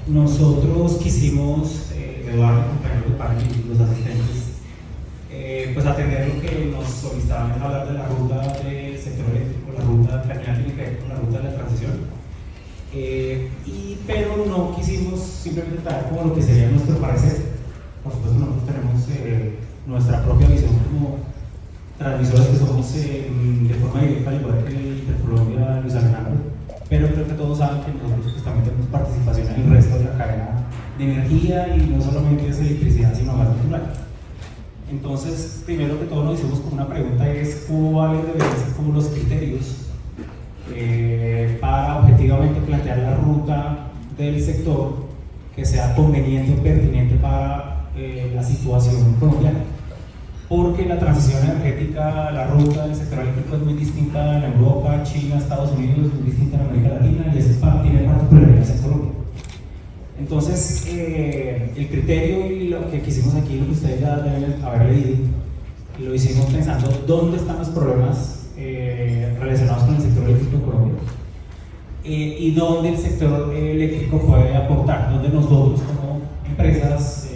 Nosotros quisimos, Eduardo, compañeros de panel y los asistentes, pues atender lo que nos solicitaban, es hablar de la ruta del sector eléctrico, la ruta que al final tiene que ver con la ruta de la transición. Pero no quisimos simplemente traer como lo que sería nuestro parecer. Por supuesto, nosotros tenemos nuestra propia visión como transmisores que somos de forma directa, al igual que Intercolombia, Luis Alejandro, pero creo que todos saben que nosotros pues, también tenemos participación en el resto de la cadena de energía y no solamente es electricidad, sino gas natural. Entonces, primero que todo nos hicimos como una pregunta es cuáles deberían ser como los criterios para objetivamente plantear la ruta del sector que sea conveniente o pertinente para la situación colombiana. Porque la transición energética, la ruta del sector eléctrico es muy distinta en Europa, China, Estados Unidos, es muy distinta en América Latina y eso tiene particularidades en Colombia. Entonces, el criterio y lo que quisimos aquí, lo que ustedes ya deben haber leído, lo hicimos pensando dónde están los problemas relacionados con el sector eléctrico en Colombia y dónde el sector eléctrico puede aportar, dónde nosotros como empresas,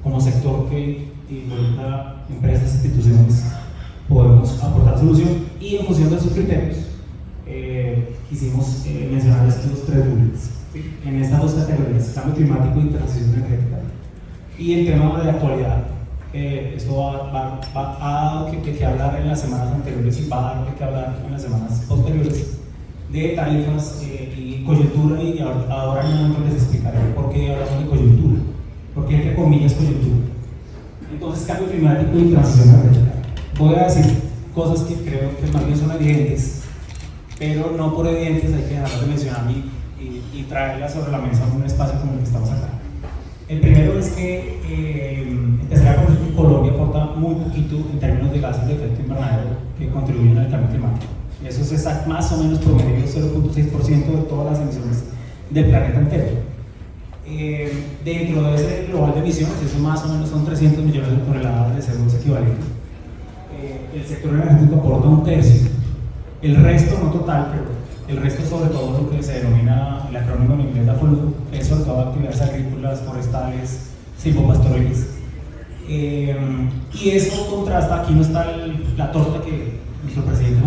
como sector que involucra empresas, instituciones, podemos aportar solución y en función de esos criterios quisimos mencionar estos tres bullets, ¿sí? En estas dos categorías, cambio climático y transición energética. Y el tema de actualidad, esto ha dado que hablar en las semanas anteriores y va a dar que hablar en las semanas posteriores de tarifas y coyuntura, y ahora en un momento les explicaré por qué hablamos de coyuntura, porque entre comillas coyuntura. Entonces, cambio climático y transición energética. Voy a decir cosas que creo que más bien son evidentes, pero no por evidentes hay que dejar de mencionar y traerlas sobre la mesa en un espacio como el que estamos acá. El primero es que empezar a conocer que Colombia aporta muy poquito en términos de gases de efecto invernadero que contribuyen al cambio climático. Eso es más o menos promedio 0.6% de todas las emisiones del planeta entero. Dentro de ese global de emisiones, eso más o menos son 300 millones de toneladas de CO2 equivalentes. El sector energético aporta un tercio. El resto, no total, pero el resto sobre todo lo que se denomina el acrónimo en inglés AFOLU, es sobre todo actividades agrícolas, forestales, silvopastoriles. Y eso contrasta, aquí no está la torta que nuestro presidente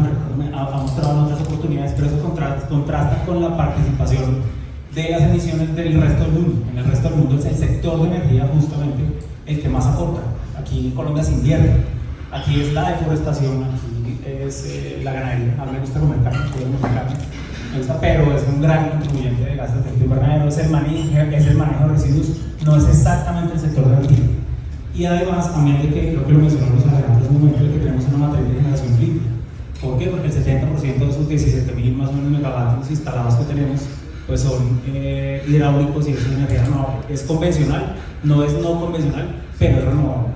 ha mostrado en otras oportunidades, pero eso contrasta con la participación de las emisiones del resto del mundo. En el resto del mundo es el sector de energía justamente el que más aporta. Aquí en Colombia se invierte, aquí es la deforestación, aquí es la ganadería. A mí me gusta comer carne, me gusta, pero es un gran contribuyente de gases de efecto invernadero, es el manejo de residuos, no es exactamente el sector de energía. Y además, también de que creo que lo mencionamos en un momento, de que tenemos una matriz de generación limpia. ¿Por qué? Porque el 70% de esos 17.000 más o menos megavatios instalados que tenemos pues son hidráulicos y es energía renovable. Es convencional, no es no convencional, pero es renovable.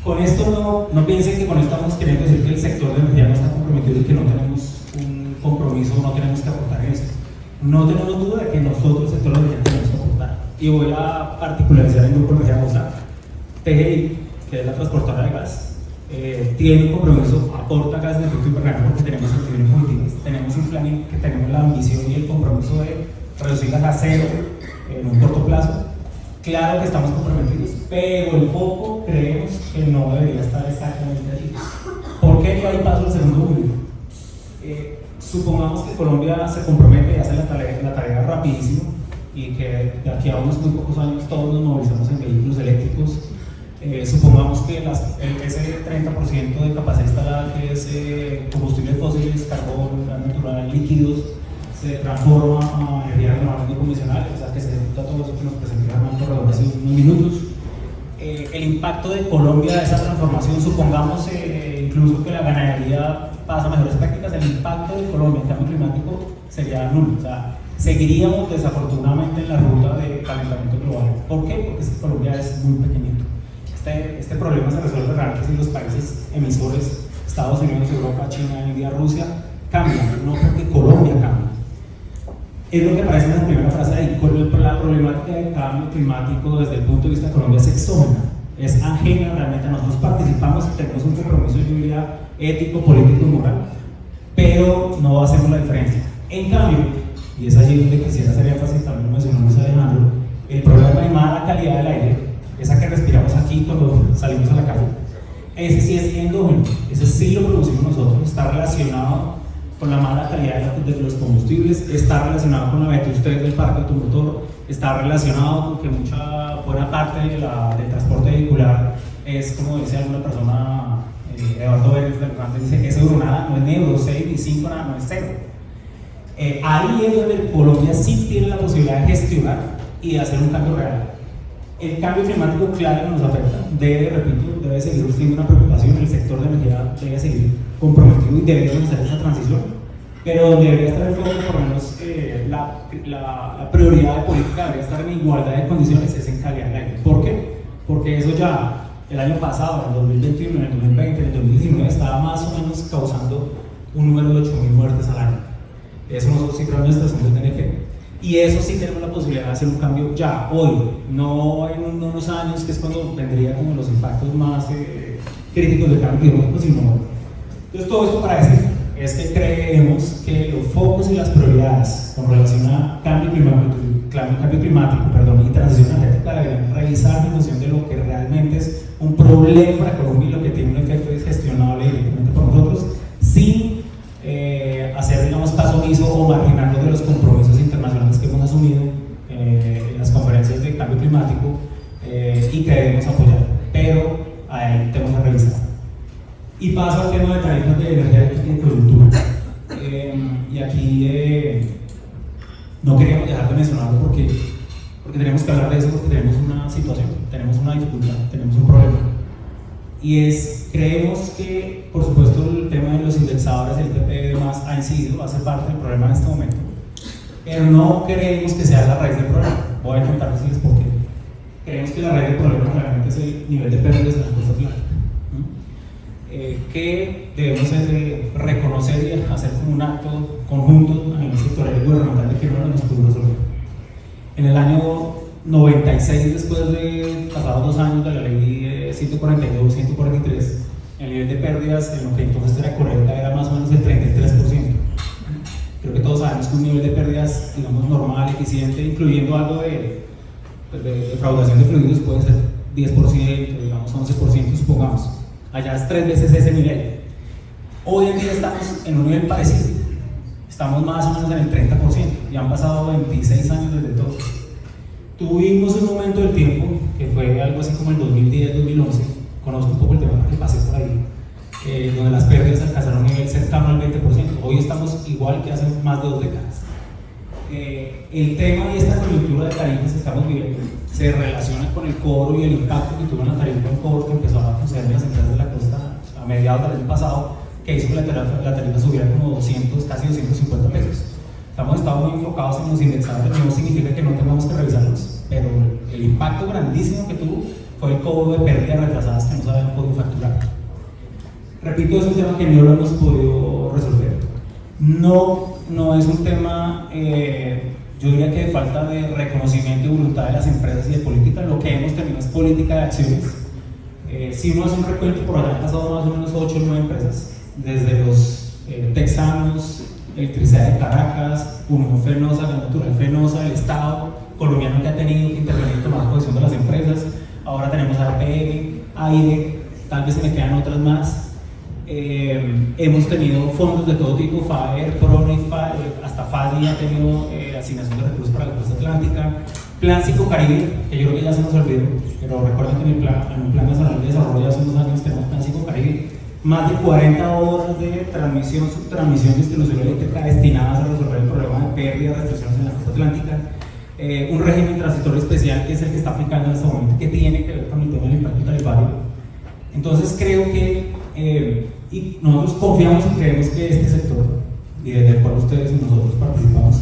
Con esto no piensen que con esto estamos queriendo decir que el sector de energía no está comprometido y que no tenemos un compromiso, no tenemos que aportar en esto. No tenemos duda de que nosotros, el sector de energía, tenemos que aportar. Y voy a particularizar el grupo de energía Bogotá. TGI, que es la transportadora de gas, tiene un compromiso, aporta gas de efecto invernadero porque tenemos acciones políticas, tenemos un plan que tenemos la ambición y el compromiso de reducirlas a cero en un corto plazo. Claro que estamos comprometidos, pero el foco creemos que no debería estar exactamente allí. ¿Por qué? Y ahí paso al segundo punto. Supongamos que Colombia se compromete y hace la tarea rapidísimo y que de aquí a unos muy pocos años todos nos movilizamos en vehículos eléctricos. Supongamos que ese 30% de capacidad instalada que es combustibles fósiles, carbón, gas natural, líquidos, se transforma a energía renovable no convencional, o sea que se ejecuta todo eso que nos presentó Armando Corredor hace unos minutos. El impacto de Colombia de esa transformación, supongamos incluso que la ganadería pasa a mejores prácticas, el impacto de Colombia en cambio climático sería nulo. O sea, seguiríamos desafortunadamente en la ruta de calentamiento global. ¿Por qué? Porque Colombia es muy pequeñito. Este problema se resuelve realmente si los países emisores, Estados Unidos, Europa, China, India, Rusia, cambian, no porque Colombia cambie. Es lo que aparece en la primera frase ahí. La problemática del cambio climático desde el punto de vista de Colombia es exógena, es ajena realmente. Nosotros participamos, tenemos un compromiso, yo diría, ético, político y moral, pero no hacemos la diferencia. En cambio, y es allí donde quisiera hacer énfasis también calidad del aire, esa que respiramos aquí cuando salimos a la calle, ese sí es endógeno, ese sí lo producimos nosotros, está relacionado con la mala calidad de los combustibles, está relacionado con la vetusté del parque automotor, está relacionado con que buena parte del transporte vehicular es, como dice alguna persona, Eduardo Vélez del Rande, dice, es euro nada, no es ni euro 6 ni 5 nada, no es cero. Ahí es donde Colombia sí tiene la posibilidad de gestionar y de hacer un cambio real. El cambio climático, claro, nos afecta, debe seguir siendo una preocupación, el sector de energía debe seguir comprometido y deberíamos hacer esa transición, pero donde debería estar el foco, por lo menos la prioridad de política debería estar en igualdad de condiciones, es en calidad del aire. ¿Por qué? Porque eso ya el año pasado, en el 2021, en el 2020, en el 2019, estaba más o menos causando un número de 8.000 muertes al año. Eso nosotros sí creemos en nuestra estación de TNG. Y eso sí tenemos la posibilidad de hacer un cambio ya, hoy, no en unos años, que es cuando vendría como los impactos más críticos del cambio climático, sino hoy. Entonces, todo esto para decir es que creemos que los focos y las prioridades con relación a cambio climático y transición energética deberían revisar en función de lo que realmente es un problema para Colombia y lo que tiene un efecto gestionable directamente por nosotros, sin hacer, digamos, caso omiso o marginarnos de los compromisos internacionales que hemos asumido en las conferencias de cambio climático y que debemos apoyar, pero ahí tenemos que revisar. Y paso al tema de tarifas de energía y coyuntura. Y aquí no queríamos dejar de mencionarlo porque tenemos que hablar de eso, porque tenemos una situación, tenemos una dificultad, tenemos un problema. Y creemos que, por supuesto, el tema de los indexadores, el IPP y demás ha incidido, hace parte del problema en este momento. Pero no creemos que sea la raíz del problema. Voy a intentar decirles por qué. Creemos que la raíz del problema realmente es el nivel de pérdidas en la costa atlántica. Que debemos reconocer y hacer como un acto conjunto a nivel sectorial y gubernamental de que no nos pudo resolver. En el año 96, después de pasados 2 años de la ley 142, 143, el nivel de pérdidas en lo que entonces era Correcta era más o menos del 33%. Creo que todos sabemos que un nivel de pérdidas, digamos, normal, eficiente, incluyendo algo de defraudación de fluidos, puede ser 10%, digamos 11%, supongamos. Allá es 3 veces ese nivel. Hoy en día estamos en un nivel parecido. Estamos más o menos en el 30%. Ya han pasado 26 años desde entonces. Tuvimos un momento del tiempo que fue algo así como el 2010-2011. Conozco un poco el tema que pasé por ahí, donde las pérdidas alcanzaron un nivel cercano al 20%. Hoy estamos igual que hace más de 2 décadas. El tema y esta coyuntura de tarifas que estamos viviendo se relaciona con el cobro y el impacto que tuvo en la tarifa de cobro que empezó a conceder las empresas de la costa a mediados del año pasado, que hizo que la tarifa subiera como 200, casi 250 pesos. Estamos muy enfocados en los indexadores, no significa que no tengamos que revisarlos, pero el impacto grandísimo que tuvo fue el cobro de pérdidas retrasadas que no se habían podido facturar. Repito, es un tema que no lo hemos podido resolver. No es un tema, yo diría que de falta de reconocimiento y voluntad de las empresas y de política. Lo que hemos tenido es política de acciones. Si uno hace un recuento, por allá han pasado más o menos 8 o 9 empresas, desde los texanos, Electricidad de Caracas, Unión Fenosa, la Natural Fenosa, el Estado colombiano que ha tenido que intervenir en tomar posición de las empresas. Ahora tenemos APM, AIRE, tal vez se me quedan otras más. Hemos tenido fondos de todo tipo, FAER, PRONI, hasta FADI ha tenido asignación de recursos para la costa atlántica. Plan Psicocaribe, que yo creo que ya se nos olvidó, pero recuerden que en el Plan Nacional de Desarrollo hace unos años tenemos Plan Psicocaribe, más de 40 horas de transmisión, subtransmisión, distribución eléctrica destinadas a resolver el problema de pérdidas, restricciones en la costa atlántica. Un régimen transitorio especial que es el que está aplicando en este momento, que tiene que ver con el tema del impacto tarifario. Entonces creo que y nosotros confiamos y creemos que este sector, y desde el cual ustedes y nosotros participamos,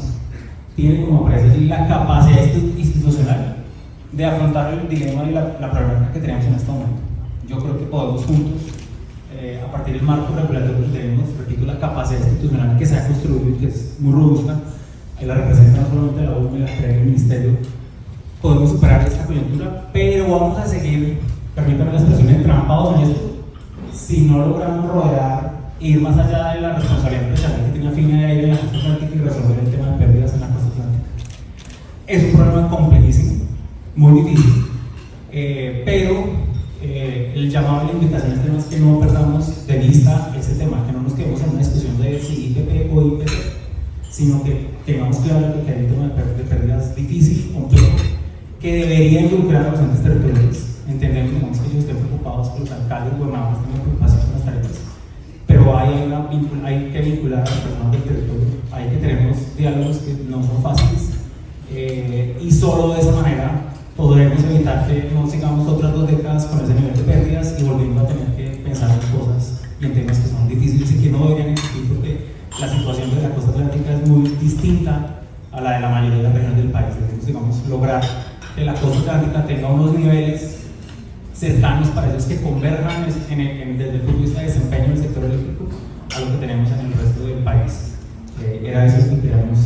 tiene, como aparece allí, la capacidad institucional de afrontar el dilema y la problemática que tenemos en este momento. Yo creo que podemos juntos, a partir del marco regulatorio que tenemos, repito, la capacidad institucional que se ha construido y que es muy robusta, que la representa no solamente la ONU, la CRE y el Ministerio, podemos superar esta coyuntura, pero vamos a seguir, permítanme la expresión, entrampados en esto, si no logramos rodear e ir más allá de la responsabilidad empresarial que tiene Afina de Aire en la costa atlántica y resolver el tema de pérdidas en la costa atlántica. Es un problema complejísimo, muy difícil. Pero el llamado y la invitación es que no perdamos de vista ese tema, que no nos quedemos en una discusión de si IPP o IPP, sino que tengamos claro que hay un tema de pérdidas difícil, complejo, que debería involucrar a los entes territoriales. Entendemos, digamos, que ellos estén preocupados por los alcaldes, gobernadores, tengan preocupación por las tarifas, pero hay que vincular a las personas del territorio, hay que tener unos diálogos que no son fáciles, y solo de esa manera podremos evitar que no sigamos otras 2 décadas con ese nivel de pérdidas y volviendo a tener que pensar en cosas y en temas que son difíciles y que no deberían existir, porque la situación de la costa atlántica es muy distinta a la de la mayoría de las regiones del país. Debemos, digamos, lograr que la costa atlántica tenga unos niveles cercanos para ellos que converjan desde el punto de vista de desempeño del sector eléctrico a lo que tenemos en el resto del país. Era eso que queríamos